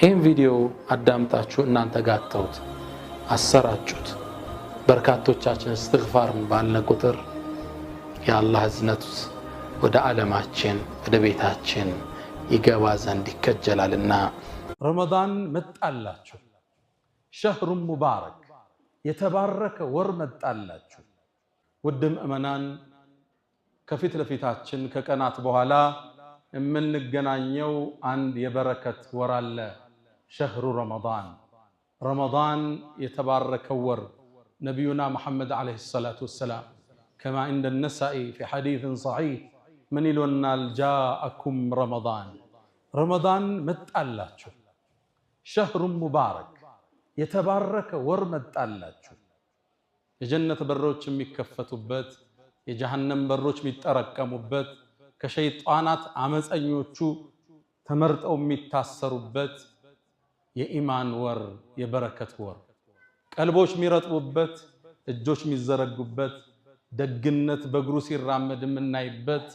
ይህን ቪዲዮ አዳምጣችሁ እናንተ ጋተውት አሰራጩት። በርካቶቻችን እስትግፋርን ባልነ ቁጥር የአላህ እዝነት ወደ ዓለማችን ወደ ቤታችን ይገባ ዘንድ ይከጀላልና። ረመዳን መጣላችሁ፣ ሸህሩ ሙባረክ የተባረከ ወር መጣላችሁ። ውድ ምእመናን ከፊት ለፊታችን ከቀናት በኋላ የምንገናኘው አንድ የበረከት ወር አለ። ሸህሩ ረመዳን፣ ረመዳን የተባረከው ወር። ነቢዩና ሙሐመድ ዓለይሂ ሰላቱ ወሰላም ከማ እንደ ነሳኢ ፊ ሐዲትን ሰሒህ ምን ይሉናል? ጃአኩም ረመዳን፣ ረመዳን መጣላችሁ። ሸህሩ ሙባረክ የተባረከ ወር መጣላችሁ። የጀነት በሮች የሚከፈቱበት፣ የጀሃነም በሮች የሚጠረቀሙበት፣ ከሸይጣናት አመፀኞቹ ተመርጠው የሚታሰሩበት የኢማን ወር፣ የበረከት ወር፣ ቀልቦች የሚረጥቡበት፣ እጆች የሚዘረጉበት፣ ደግነት በእግሩ ሲራመድ የምናይበት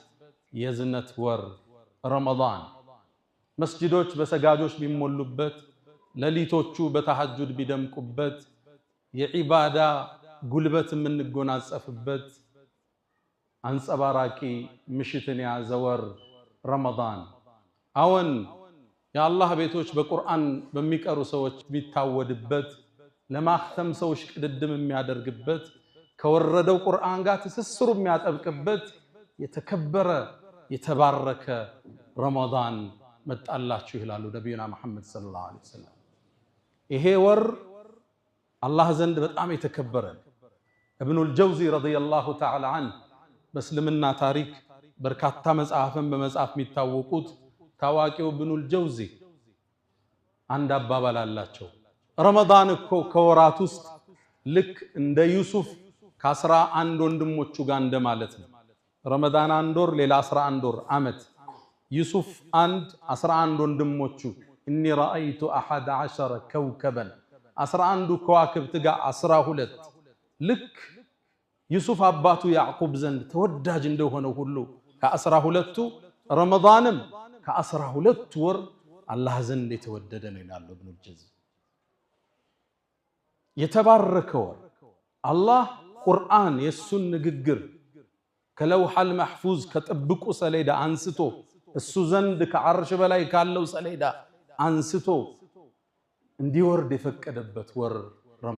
የዝነት ወር ረመዳን። መስጂዶች በሰጋጆች ቢሞሉበት፣ ሌሊቶቹ በተሐጁድ ቢደምቁበት፣ የዒባዳ ጉልበት የምንጎናጸፍበት አንጸባራቂ ምሽትን የያዘ ወር ረመዳን። አዎን የአላህ ቤቶች በቁርአን በሚቀሩ ሰዎች የሚታወድበት፣ ለማክተም ሰዎች ቅድድም የሚያደርግበት፣ ከወረደው ቁርአን ጋር ትስስሩ የሚያጠብቅበት የተከበረ የተባረከ ረመዳን መጣላችሁ ይላሉ ነቢዩና መሐመድ ሰለላሁ ዐለይሂ ወሰለም። ይሄ ወር አላህ ዘንድ በጣም የተከበረ ነው። ኢብኑል ጀውዚ ረዲየላሁ ተዓላ ዐንሁ በእስልምና ታሪክ በርካታ መጽሐፍን በመጻፍ የሚታወቁት ታዋቂው ኢብኑል ጀውዚ አንድ አባባል አላቸው። ረመዳን እኮ ከወራት ውስጥ ልክ እንደ ዩሱፍ ከ11 ወንድሞቹ ጋር እንደማለት ነው። ረመዳን አንድ ወር፣ ሌላ 11 ወር ዓመት። ዩሱፍ 11 ወንድሞቹ እኒ ረአይቱ 11 ከውከበን 11ዱ ከዋክብት ጋር 12። ልክ ዩሱፍ አባቱ ያዕቁብ ዘንድ ተወዳጅ እንደሆነው ሁሉ ከ12ቱ ረመዳንም ከ12 ወር አላህ ዘንድ የተወደደ ነው ይላሉ ኢብኑል ጀውዚ። የተባረከ ወር አላህ ቁርአን የሱን ንግግር ከለውሐል መሕፉዝ ከጥብቁ ሰሌዳ አንስቶ እሱ ዘንድ ከዓርሽ በላይ ካለው ሰሌዳ አንስቶ እንዲወርድ የፈቀደበት ወር